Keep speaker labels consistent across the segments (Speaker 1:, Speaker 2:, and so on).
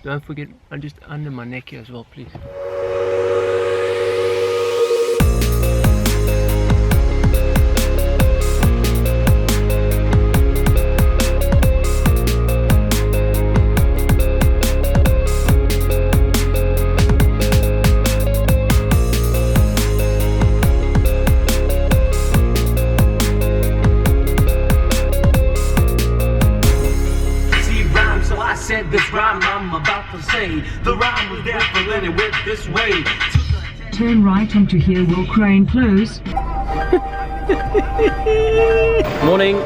Speaker 1: Don't forget, I'm just under my neck here as well, please.
Speaker 2: This rhyme I'm about to say, the rhyme was there, but then it went this way.
Speaker 3: Turn right onto here, Will Crane, close.
Speaker 1: Morning.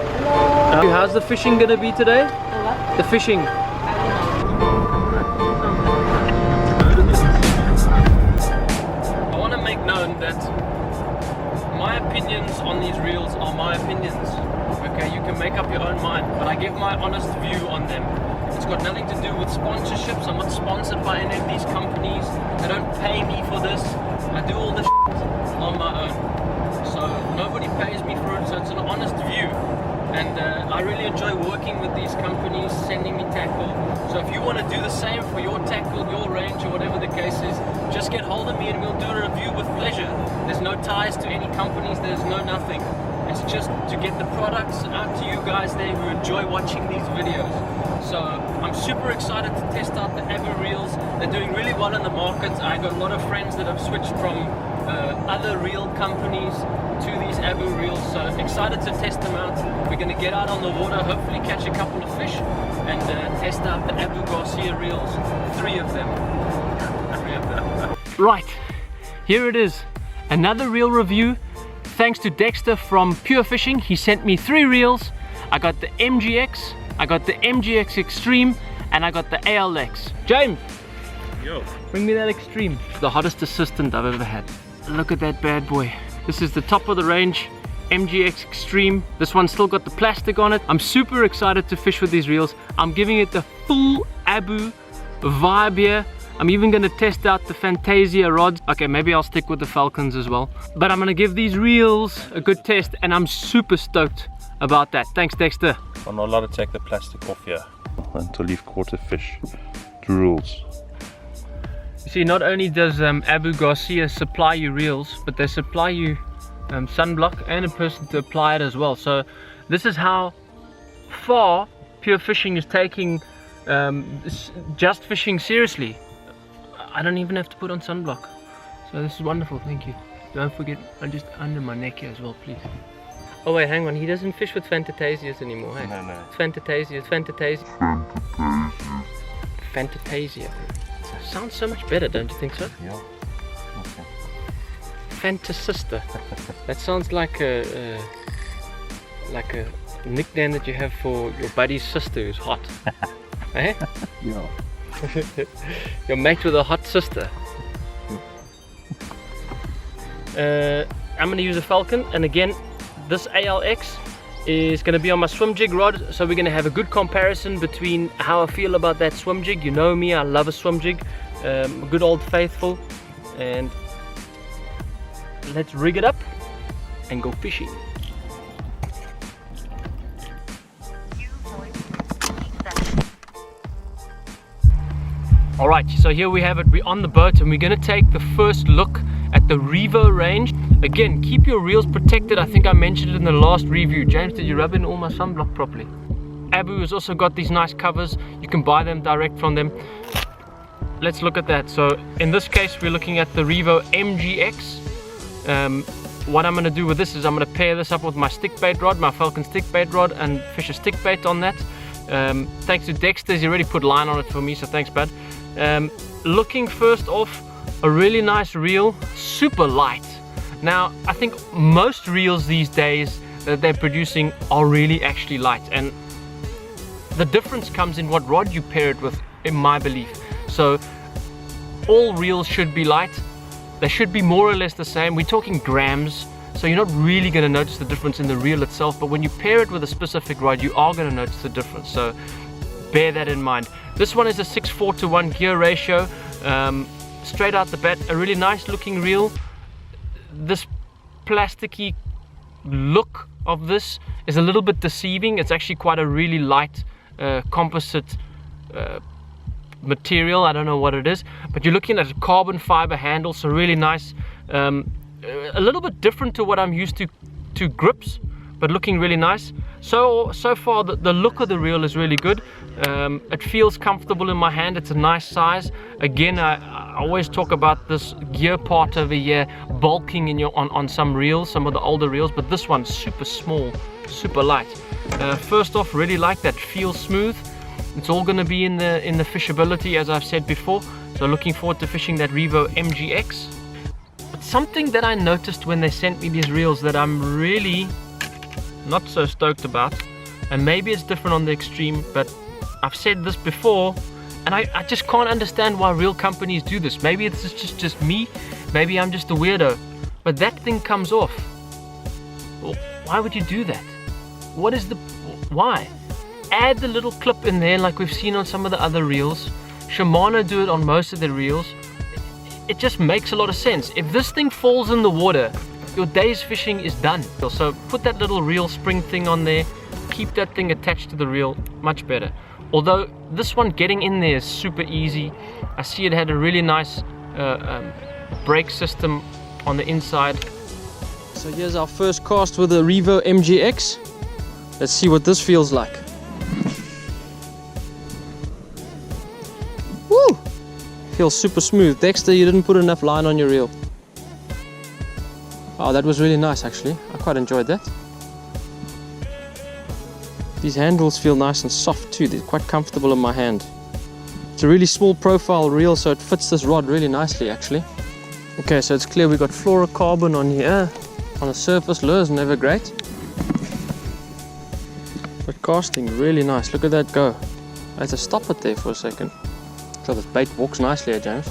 Speaker 1: How's the fishing gonna be today? The what? The fishing. I want to make known that my opinions on these reels are my opinions. Okay, you can make up your own mind, but I give my honest view on them. It's got nothing to do with sponsorships. I'm not sponsored by any of these companies. They don't pay me for this. I do all this on my own. So nobody pays me for it, so it's an honest view. And I really enjoy working with these companies, sending me tackle. So if you want to do the same for your tackle, your range, or whatever the case is, just get hold of me and we'll do a review with pleasure. There's no ties to any companies, there's no nothing. It's just to get the products out to you guys there who enjoy watching these videos. So I'm super excited to test out the Abu reels. They're doing really well in the market. I got a lot of friends that have switched from other reel companies to these Abu reels. So excited to test them out. We're going to get out on the water, hopefully catch a couple of fish, and test out the Abu Garcia reels. 3 of them. Right, here it is. Another reel review. Thanks to Dexter from Pure Fishing. He sent me 3 reels. I got the MGX, I got the MGX Extreme, and I got the ALX. James!
Speaker 4: Yo.
Speaker 1: Bring me that Extreme. The hottest assistant I've ever had. Look at that bad boy. This is the top of the range MGX Extreme. This one's still got the plastic on it. I'm super excited to fish with these reels. I'm giving it the full Abu vibe here. I'm even going to test out the Fantasia rods. Okay, maybe I'll stick with the Falcons as well. But I'm going to give these reels a good test, and I'm super stoked about that. Thanks, Dexter.
Speaker 4: I'm not allowed to take the plastic off here until you've caught a fish. The rules.
Speaker 1: You see, not only does Abu Garcia supply you reels, but they supply you sunblock and a person to apply it as well. So this is how far Pure Fishing is taking just fishing seriously. I don't even have to put on sunblock. So this is wonderful, thank you. Don't forget, I'm just under my neck here as well, please. Oh wait, hang on, he doesn't fish with Fantasias anymore, hey?
Speaker 4: No.
Speaker 1: It's Fantasia, it's Fantasia. Fantasia. It sounds so much better, don't you think so?
Speaker 4: Yeah. Okay.
Speaker 1: Fantasister. That sounds like a nickname that you have for your buddy's sister who's hot. Eh?
Speaker 4: Yeah.
Speaker 1: You're mate with a hot sister. I'm going to use a Falcon, and again, this ALX is going to be on my swim jig rod, so we're going to have a good comparison between how I feel about that swim jig. You know me, I love a swim jig, a good old faithful, and let's rig it up and go fishing. Alright, so here we have it. We're on the boat and we're going to take the first look at the Revo range. Again, keep your reels protected. I think I mentioned it in the last review. James, did you rub in all my sunblock properly? Abu has also got these nice covers. You can buy them direct from them. Let's look at that. So in this case, we're looking at the Revo MGX. What I'm going to do with this is I'm going to pair this up with my stick bait rod, my Falcon stick bait rod, and fish a stick bait on that. Thanks to Dexter, he already put line on it for me, so thanks bud. Looking first off, a really nice reel, super light. Now I think most reels these days that they're producing are really actually light, and the difference comes in what rod you pair it with, in my belief. So all reels should be light. They should be more or less the same. We're talking grams, so you're not really going to notice the difference in the reel itself, but when you pair it with a specific rod, you are going to notice the difference, so bear that in mind. This one is a 6:4 to 1 gear ratio. Straight out the bat, a really nice looking reel. This plasticky look of this is a little bit deceiving. It's actually quite a really light composite material, I don't know what it is, but you're looking at a carbon fiber handle, so really nice, a little bit different to what I'm used to grips, but looking really nice. So far the look of the reel is really good. It feels comfortable in my hand. It's a nice size. Again, I always talk about this gear part over here bulking in on some reels, some of the older reels, but this one's super small, super light. First off, really like that, feels smooth. It's all going to be in the fishability, as I've said before, so looking forward to fishing that Revo MGX. But something that I noticed when they sent me these reels that I'm really not so stoked about, and maybe it's different on the Extreme, but I've said this before, and I just can't understand why reel companies do this. Maybe it's just me, maybe I'm just a weirdo, but that thing comes off. Well, why would you do that? What is the why? Add the little clip in there like we've seen on some of the other reels. Shimano do it on most of their reels. It just makes a lot of sense. If this thing falls in the water, your day's fishing is done. So put that little reel spring thing on there, keep that thing attached to the reel, much better. Although this one getting in there is super easy. I see it had a really nice brake system on the inside. So here's our first cast with the Revo MGX. Let's see what this feels like. Woo! Feels super smooth. Dexter, you didn't put enough line on your reel. Oh, that was really nice actually. I quite enjoyed that. These handles feel nice and soft too. They're quite comfortable in my hand. It's a really small profile reel, so it fits this rod really nicely actually. Okay, so it's clear we got fluorocarbon on here. On the surface, lure's never great. But casting really nice. Look at that go. I had to stop it there for a second. So this bait walks nicely, James.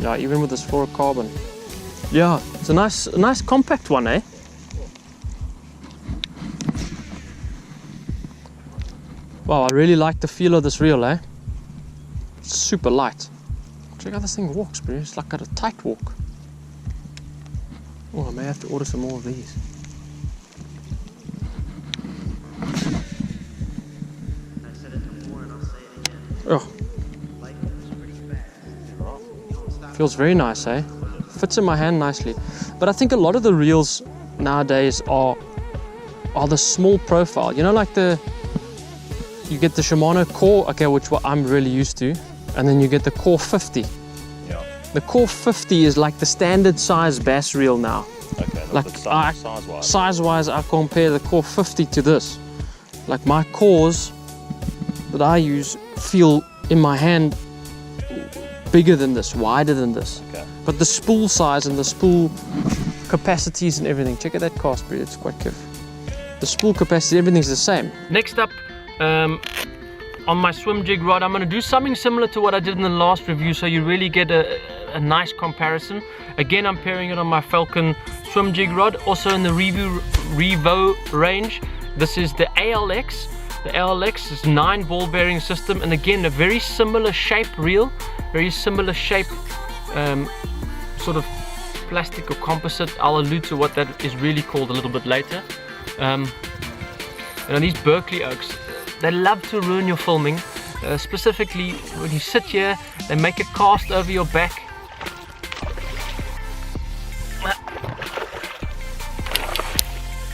Speaker 1: Yeah, even with this fluorocarbon. Yeah, it's a nice compact one, eh? Wow, I really like the feel of this reel, eh? It's super light. Check how this thing walks, bro. It's like got a tight walk. Oh, I may have to order some more of these.
Speaker 5: I said it before and I'll say it again.
Speaker 1: Oh,
Speaker 5: Like it's pretty fast.
Speaker 1: feels very nice, eh? Fits in my hand nicely. But I think a lot of the reels nowadays are the small profile. You know, like you get the Shimano Core, okay, which what I'm really used to, and then you get the Core 50.
Speaker 4: Yeah.
Speaker 1: The Core 50 is like the standard size bass reel now.
Speaker 4: Okay.
Speaker 1: Like
Speaker 4: size-wise.
Speaker 1: Size-wise, I compare the Core 50 to this. Like my cores that I use feel in my hand bigger than this, wider than this.
Speaker 4: Okay.
Speaker 1: But the spool size and the spool capacities and everything, check out that cast breed, it's quite good. The spool capacity, everything's the same. Next up, on my swim jig rod, I'm going to do something similar to what I did in the last review, so you really get a nice comparison. Again, I'm pairing it on my Falcon swim jig rod, also in the Revo range. This is the ALX. The ALX is 9 ball bearing system, and again a very similar shape reel, very similar shape sort of plastic or composite. I'll allude to what that is really called a little bit later. You know, these Berkeley Oaks, they love to ruin your filming. Specifically when you sit here, they make a cast over your back.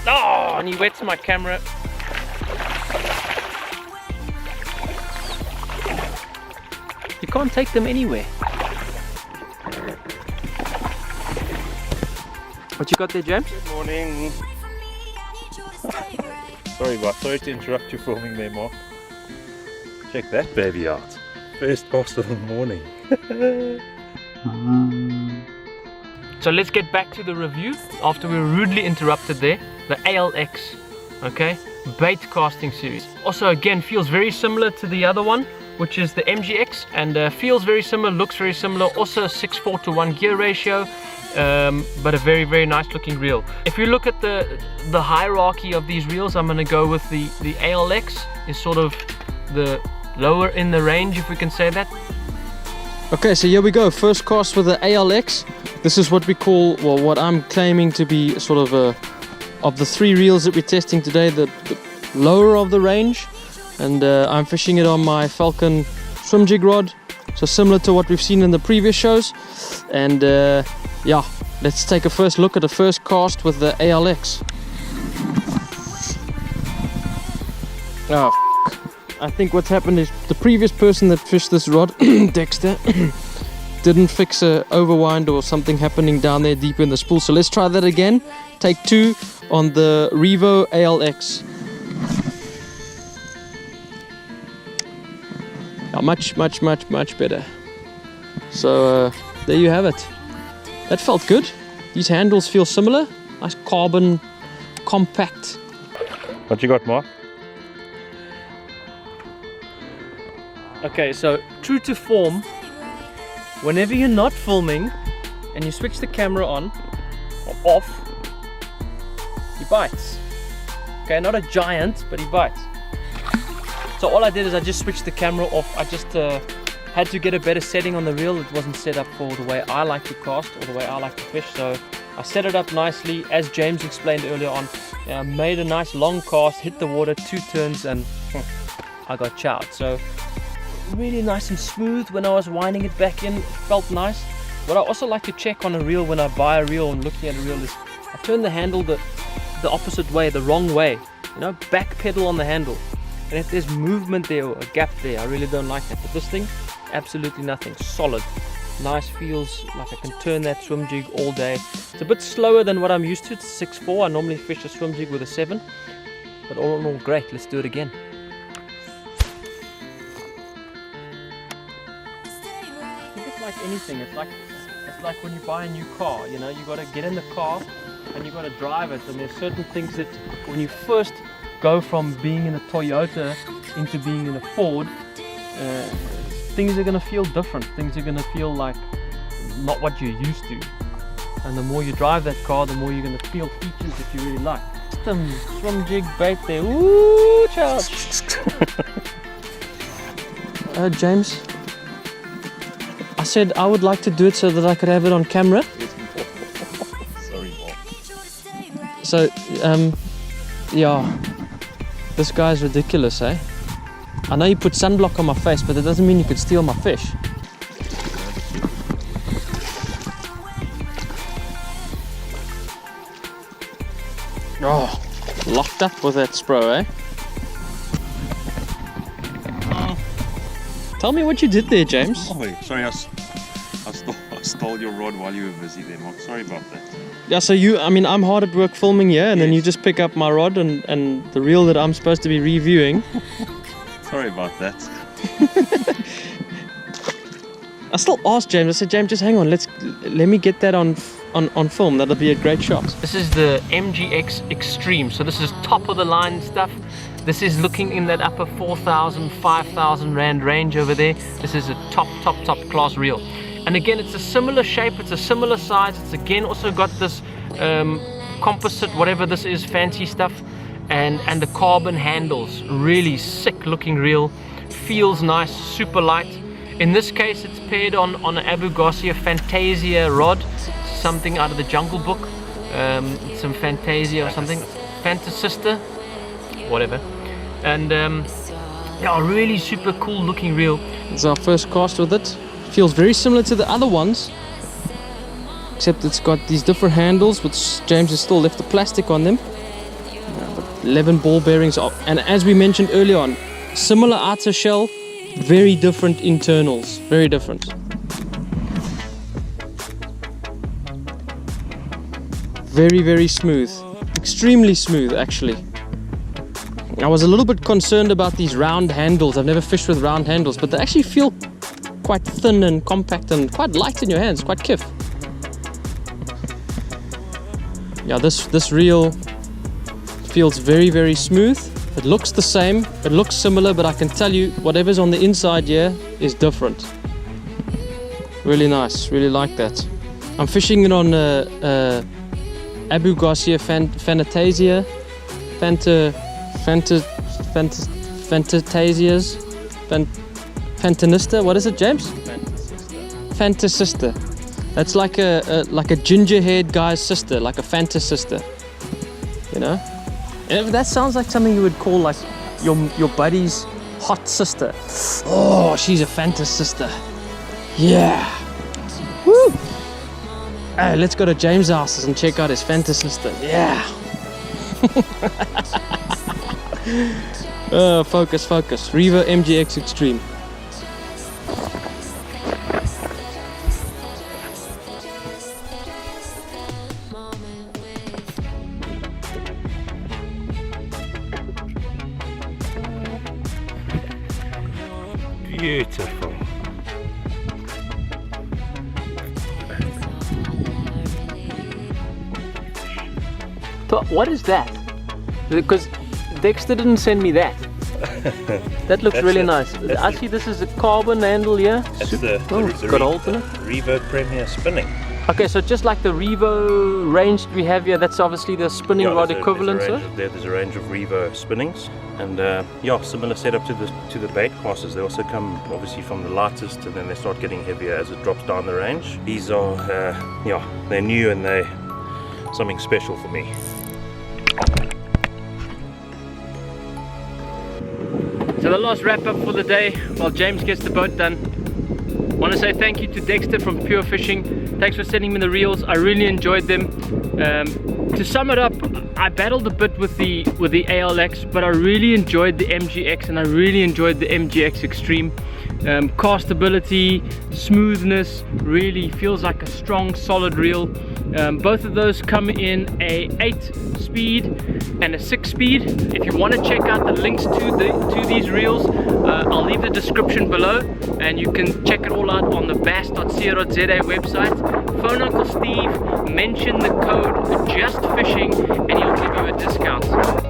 Speaker 1: Oh, and he wets my camera. You can't take them anywhere. What you got there, James?
Speaker 4: Good morning. Sorry to interrupt you filming there, Mark. Check that baby out. First cast of the morning.
Speaker 1: So let's get back to the review after we were rudely interrupted there. The ALX, okay, bait casting series. Also again feels very similar to the other one, which is the MGX, and feels very similar, looks very similar. Also a 6:4 to 1 gear ratio, but a very, very nice looking reel. If you look at the hierarchy of these reels, I'm going to go with the ALX is sort of the lower in the range, if we can say that. Okay, so here we go, first cast with the ALX. This is what we call, well, what I'm claiming to be sort of of the 3 reels that we're testing today, the lower of the range. And I'm fishing it on my Falcon swim jig rod. so similar to what we've seen in the previous shows. And yeah, let's take a first look at the first cast with the ALX. Oh, I think what's happened is the previous person that fished this rod, Dexter, didn't fix a overwind or something happening down there deep in the spool. So let's try that again. Take 2 on the Revo ALX. Oh, much better. So there you have it. That felt good. These handles feel similar. Nice carbon, compact.
Speaker 4: What you got, Mark?
Speaker 1: Okay, so true to form, whenever you're not filming and you switch the camera on or off, he bites. Okay, not a giant, but he bites. So all I did is I just switched the camera off. I just had to get a better setting on the reel. It wasn't set up for the way I like to cast or the way I like to fish. So I set it up nicely, as James explained earlier on. Made a nice long cast, hit the water 2 turns, and I got chowed. So really nice and smooth when I was winding it back in. It felt nice. What I also like to check on a reel when I buy a reel and looking at a reel is I turn the handle the opposite way, the wrong way. You know, back pedal on the handle. And if there's movement there or a gap there, I really don't like that. But this thing, absolutely nothing. Solid. Nice, feels like I can turn that swim jig all day. It's a bit slower than what I'm used to. It's 6.4. I normally fish a swim jig with a 7. But all in all, great. Let's do it again. It's like anything. It's like when you buy a new car. You know, you got to get in the car and you got to drive it. And there's certain things that when you first go from being in a Toyota into being in a Ford, things are going to feel different. Things are going to feel like not what you're used to. And the more you drive that car, the more you're going to feel features that you really like. Some swim jig bait there. Ooh, charge. James, I said I would like to do it so that I could have it on camera.
Speaker 4: Sorry, Mark.
Speaker 1: So, yeah. This guy's ridiculous, eh? I know you put sunblock on my face, but that doesn't mean you could steal my fish. Oh, locked up with that Spro, eh? Tell me what you did there, James.
Speaker 6: Oh, sorry, I stole your rod while you were busy there, Mark. Sorry about that.
Speaker 1: Yeah, so I'm hard at work filming here, and then you just pick up my rod and the reel that I'm supposed to be reviewing.
Speaker 6: Sorry about that.
Speaker 1: I still asked James, I said, James, just hang on, let me get that on film. That'll be a great shot. This is the MGX Extreme, so this is top of the line stuff. This is looking in that upper 4,000, 5,000 Rand range over there. This is a top class reel. And again, it's a similar shape, it's a similar size. It's again also got this composite, whatever this is, fancy stuff. And the carbon handles, really sick looking reel. Feels nice, super light. In this case, it's paired on an Abu Garcia Fantasia rod. Something out of the Jungle Book. Some Fantasia or something. Fantasista, whatever. And yeah, really super cool looking reel. It's our first cast with it. Feels very similar to the other ones, except it's got these different handles, which James has still left the plastic on them. 11 ball bearings, and as we mentioned earlier on, similar outer shell, very different internals, very different. Very smooth, extremely smooth actually. I was a little bit concerned about these round handles. I've never fished with round handles, but they actually feel quite thin and compact and quite light in your hands, quite kiff. Yeah, this reel feels very smooth. It looks the same, it looks similar, but I can tell you whatever's on the inside here is different. Really nice, really like that. I'm fishing it on Abu Garcia Fantasia, Fantanista. What is it, James? Fantasista. That's like a ginger-haired guy's sister, like a Fantasista. You know? And that sounds like something you would call like your buddy's hot sister. Oh, she's a Fantasista. Yeah. Woo. Let's go to James' house and check out his Fanta system. Yeah. Focus, focus. Revo MGX Extreme.
Speaker 4: Beautiful.
Speaker 1: What is that? Because Dexter didn't send me that. That looks really nice. I see this is a carbon handle here.
Speaker 4: That's
Speaker 1: It's got holes in it.
Speaker 4: Revo Premier spinning.
Speaker 1: Okay, so just like the Revo range we have here, that's obviously the spinning rod equivalent, sir?
Speaker 4: There's a range of Revo spinnings, and yeah, similar setup to the bait casters. They also come obviously from the lightest, and then they start getting heavier as it drops down the range. These are yeah, they're new and they're something special for me.
Speaker 1: So the last wrap up for the day while James gets the boat done. I want to say thank you to Dexter from Pure Fishing. Thanks for sending me the reels. I really enjoyed them. To sum it up, I battled a bit with the ALX, but I really enjoyed the MGX and I really enjoyed the MGX Extreme. Castability, smoothness, really feels like a strong, solid reel. Both of those come in a 8-speed and a 6-speed. If you want to check out the links to these reels, I'll leave the description below, and you can check it all out on the bass.co.za website. Phone Uncle Steve, mention the code JUSTFISHING, and he'll give you a discount.